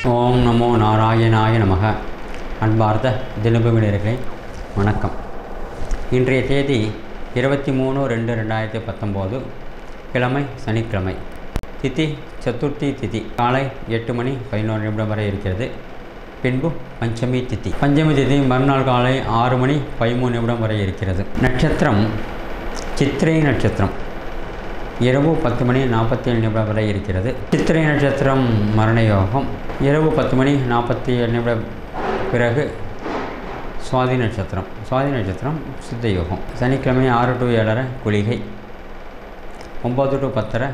ஓம் நமோ நாராயணாய நமக. அன்பார்ந்த தினபமிழர்களே வணக்கம். இன்றைய தேதி 23/2/2019 கிழமை சனிக்கிழமை. திதி சதுர்த்தி திதி. காலை 8:11 வரை இருக்கிறது. பின்பு பஞ்சமி திதி. பஞ்சமி திதி மறுநாள் காலை 6:13 வரை இருக்கிறது. நட்சத்திரம் சித்திரை நட்சத்திரம். இரவு 10:47 வரை இருக்கிறது. சித்திரை நட்சத்திரம் மரண யோகம். இரவு 10:47 பிறகு சுவாதி நட்சத்திரம். சுவாதி நட்சத்திரம் சித்த யோகம். சனிக்கிழமை 6 to 7:30 குளிகை. 9 to 10:30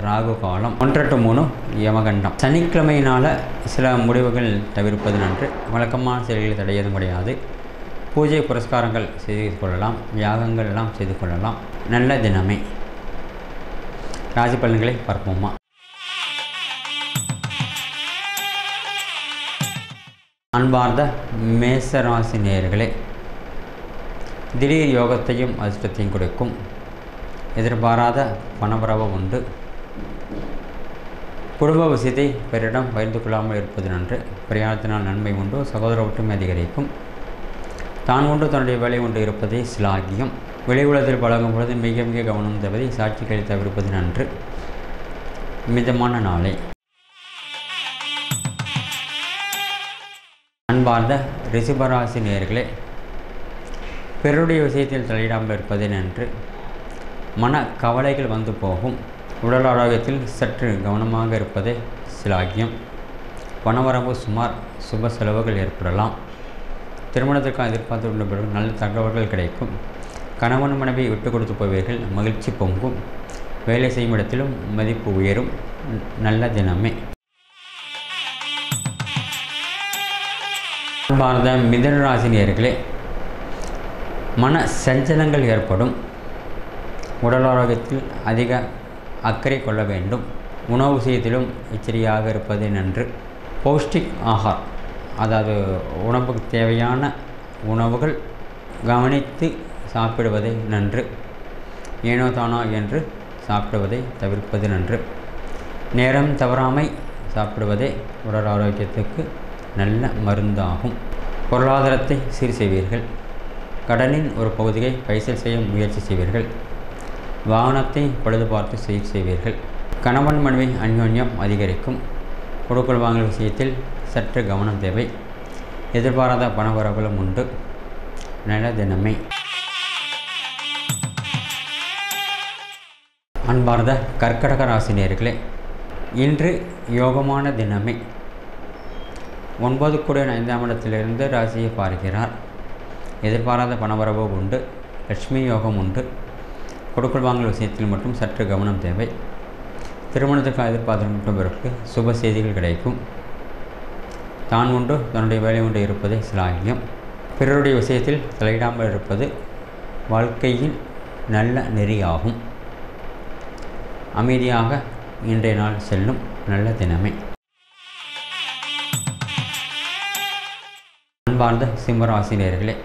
ராகு காலம். 1 to 3 யமகண்டம். சனிக்கிழமையினால் சில முடிவுகள் தவிர்ப்பது நன்று. வழக்கமான செயல்களை தடையது முடியாது. பூஜை புரஸ்காரங்கள் செய்து கொள்ளலாம். யாகங்கள் எல்லாம் செய்து கொள்ளலாம். நல்ல தினமே. ராசி பலன்களை பார்ப்போமா. அன்பார்ந்த மேசராசி நேயர்களே, திடீர் யோகத்தையும் அதிர்ஷ்டத்தையும் கொடுக்கும். எதிர்பாராத பணவரவு உண்டு. குடும்ப விஷயத்தை பிறரிடம் பகிர்ந்து கொள்ளாமல் இருப்பது நன்று. பிரயாணத்தினால் நன்மை உண்டு. சகோதர ஒற்றுமை அதிகரிக்கும். தான் உண்டு தன்னுடைய வேலை உண்டு இருப்பதே சிலாகியம். வெளி உலகத்தில் பழகும் பொழுது மிக மிக கவனம் தேவதை. சாட்சிகளை தவிர்ப்பது நன்று. மிதமான நாளே. அன்பார்ந்த ரிஷபராசி நேயர்களே, பிறருடைய விஷயத்தில் தலையிடாமல் இருப்பதே நன்று. மன கவலைகள் வந்து போகும். உடல் ஆரோக்கியத்தில் சற்று கவனமாக இருப்பதே சிலாகியம். பணவரவு சுமார். சுப செலவுகள் ஏற்படலாம். திருமணத்திற்காக எதிர்பார்த்து உள்ள பிறகு நல்ல தகவல்கள் கிடைக்கும். கணவன் மனைவி விட்டு கொடுத்து போவீர்கள். மகிழ்ச்சி பொங்கும். வேலை செய்யும் இடத்திலும் மதிப்பு உயரும். நல்ல தினமே. அன்பார்ந்த மிதுன ராசி நேயர்களே, மன சஞ்சலங்கள் ஏற்படும். உடல் ஆரோக்கியத்தில் அதிக அக்கறை கொள்ள வேண்டும். உணவு விஷயத்திலும் எச்சரிக்கையாக இருப்பது நன்று. பௌஷ்டிக் ஆகார், அதாவது உணவுக்கு தேவையான உணவுகள் கவனித்து சாப்பிடுவதை நன்று. ஏனோ தானோ என்று சாப்பிடுவதை தவிர்ப்பது நன்று. நேரம் தவறாமை சாப்பிடுவதே உடல் ஆரோக்கியத்துக்கு நல்ல மருந்தாகும். பொருளாதாரத்தை சீர் செய்வீர்கள். கடனின் ஒரு பகுதியை பைசல் செய்ய முயற்சி செய்வீர்கள். வாகனத்தை பழுது பார்த்து சீர் செய்வீர்கள். கணவன் மனைவி அந்யோன்யம் அதிகரிக்கும். கொடுக்கல் வாங்கல் விஷயத்தில் சற்று கவனம் தேவை. எதிர்பாராத பணவரவுகளும் உண்டு. நல்ல தினமே. அன்பார்ந்த கர்க்கடக ராசி நேயர்களே, இன்று யோகமான தினமே. 9 கூடிய 5ஆம் இடத்திலிருந்து ராசியை பார்க்கிறார். எதிர்பாராத பணவரவு உண்டு. லட்சுமி யோகம் உண்டு. கொடுக்கல் வாங்கல் விஷயத்தில் மட்டும் சற்று கவனம் தேவை. திருமணத்துக்கு எதிர்பார்த்து மட்டும் பிறகு சுப செய்திகள் கிடைக்கும். தான் உண்டு தன்னுடைய வேலை உண்டு இருப்பதே சிலாகியம். பிறருடைய விஷயத்தில் தலையிடாமல் இருப்பது வாழ்க்கையின் நல்ல நெறியாகும். அமைதியாக இன்றைய நாள் செல்லும். நல்ல தினமே. அன்பார்ந்த சிம்மராசி நேயர்களே,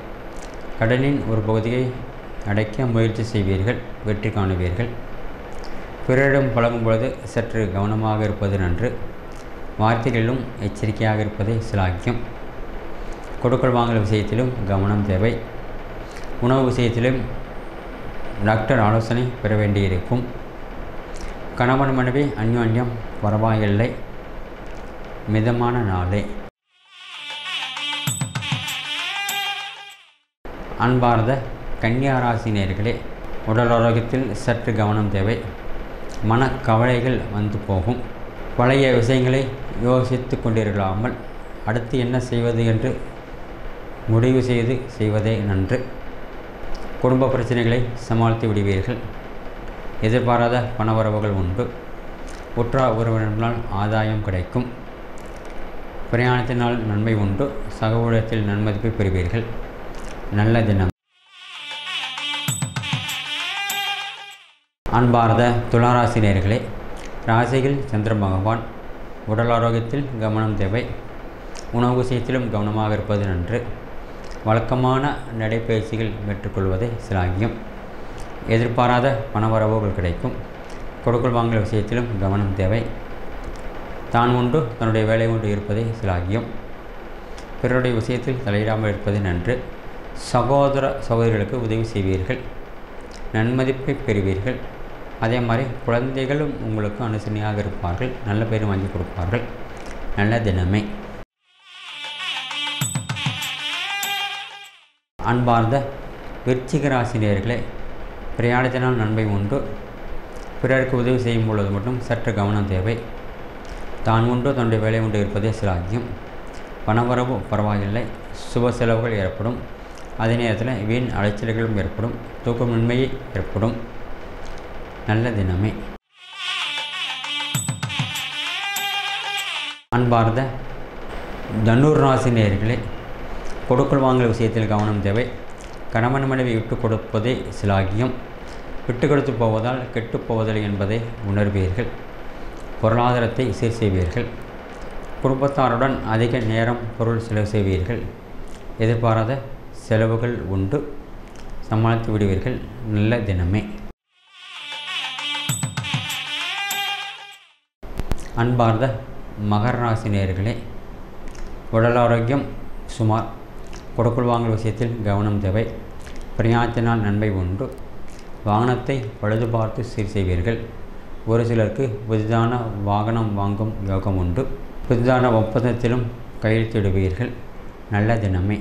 கடனின் ஒரு பகுதியை அடைக்க முயற்சி செய்வீர்கள். வெற்றி காணுவீர்கள். பிறரிடம் பழகும் பொழுது சற்று கவனமாக இருப்பது நன்று. வார்த்தைகளிலும் எச்சரிக்கையாக இருப்பதே சிலாக்கியம். கொடுக்கல் வாங்கல் விஷயத்திலும் கவனம் தேவை. உணவு விஷயத்திலும் டாக்டர் ஆலோசனை பெற வேண்டியிருக்கும். கணவன் மனைவி அந்யோன்யம் பரவாயில்லை. மிதமான நாளே. அன்பார்ந்த கன்னியா ராசி நேயர்களே, உடல் ஆரோக்கியத்தில் சற்று கவனம் தேவை. மனக்கவலைகள் வந்து போகும். பழைய விஷயங்களை யோசித்து கொண்டிருக்காமல் அடுத்து என்ன செய்வது என்று முடிவு செய்வதே நன்று. குடும்ப பிரச்சனைகளை சமாளித்து விடுவீர்கள். எதிர்பாராத பணவரவுகள் உண்டு. உற்றார் உறவினர்களால் ஆதாயம் கிடைக்கும். பிரயாணத்தினால் நன்மை உண்டு. சக ஊழியத்தில் நன்மதிப்பை பெறுவீர்கள். நல்ல தினம். அன்பார்ந்த துளாராசி நேயர்களே, ராசியில் சந்திர பகவான். உடல் ஆரோக்கியத்தில் கவனம் தேவை. உணவு விஷயத்திலும் கவனமாக இருப்பது நன்று. வழக்கமான நடைபயிற்சிகள் பெற்றுக்கொள்வதே சிலாகியம். எதிர்பாராத பணவரவுகள் கிடைக்கும். கொடுக்கல் வாங்கல் விஷயத்திலும் கவனம் தேவை. தான் உண்டு தன்னுடைய வேலை உண்டு இருப்பதே சிலாகியம். பிறருடைய விஷயத்தில் தலையிடாமல் இருப்பது நன்று. சகோதர சகோதரிகளுக்கு உதவி செய்வீர்கள், நன்மதிப்பை பெறுவீர்கள். அதே மாதிரி குழந்தைகளும் உங்களுக்கு அனுசரணையாக இருப்பார்கள், நல்ல பேர் வாங்கி கொடுப்பார்கள். நல்ல தினமே. அன்பார்ந்த விருச்சிக ராசினியர்களே, பிரயாணத்தினால் நன்மை உண்டு. பிறருக்கு உதவி செய்யும் பொழுது மட்டும் சற்று கவனம் தேவை. தான் உண்டு தன்னுடைய வேலை உண்டு இருப்பதே சிலாகியம். பணவரவு பரவாயில்லை, சுப செலவுகள் ஏற்படும். அதே நேரத்தில் வீண் அலைச்சல்களும் ஏற்படும், தூக்கமின்மையை ஏற்படும். நல்ல தினமே. அன்பார்ந்த தனுர் ராசி நேயர்களே, கொடுக்கல் வாங்கல் விஷயத்தில் கவனம் தேவை. கணவன் மனைவி விட்டு கொடுப்பதே சிலாகியம். விட்டு கொடுத்து போவதால் கெட்டு போவதில்லை என்பதை உணர்வீர்கள். பொருளாதாரத்தை சீர் செய்வீர்கள். குடும்பத்தாருடன் அதிக நேரம் பொருள் செலவு செய்வீர்கள். எதிர்பாராத செலவுகள் உண்டு, சமாளித்து விடுவீர்கள். நல்ல தினமே. அன்பார்ந்த மகர ராசி நேயர்களே, உடல் ஆரோக்கியம் சுமார். கொடுக்கல் வாங்கல் விஷயத்தில் கவனம் தேவை. பிரயாணத்தினால் நன்மை உண்டு. வாகனத்தை பழுது பார்த்து சீர் செய்வீர்கள். ஒரு சிலருக்கு புதிதான வாகனம் வாங்கும் யோகம் உண்டு. புதிதான ஒப்பந்தத்திலும் கையெழுத்திடுவீர்கள். நல்ல தினமே.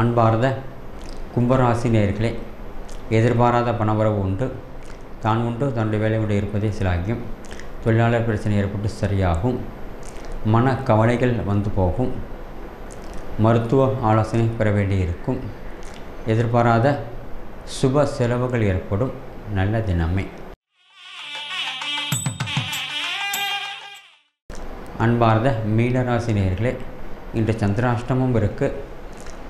அன்பார்ந்த கும்பராசி நேயர்களே, எதிர்பாராத பணவரவு உண்டு. தான் உண்டு தன்னுடைய வேலை உண்டு இருப்பதே சிலாகியம். தொழிலாளர் பிரச்சனை ஏற்பட்டு சரியாகும். மன கவலைகள் வந்து போகும். மருத்துவ ஆலோசனை பெற வேண்டியிருக்கும். எதிர்பாராத சுப செலவுகள் ஏற்படும். நல்ல தினமே. அன்பார்ந்த மீனராசி நேயர்களே, இன்று சந்திராஷ்டமம் இருக்குது.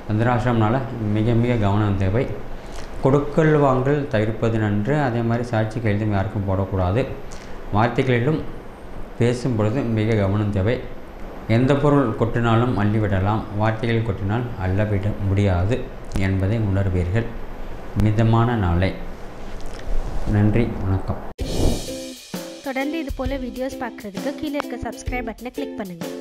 சந்திராஷ்டமனால் மிக மிக கவனம் தேவை. கொடுக்கல் வாங்கல் தவிர்ப்பது நன்று. அதே மாதிரி சாட்சி கையெழுத்தும் யாருக்கும் போடக்கூடாது. வார்த்தைகளிலும் பேசும் பொழுது மிக கவனம் தேவை. எந்த பொருள் கொட்டினாலும் அள்ளிவிடலாம், வார்த்தைகள் கொட்டினால் அள்ளவிட முடியாது என்பதை உணர்வீர்கள். மிதமான நாளை. நன்றி, வணக்கம். தொடர்ந்து இது போல வீடியோஸ் பார்க்குறதுக்கு கீழே இருக்க சப்ஸ்கிரைப் பட்டனை கிளிக் பண்ணுங்கள்.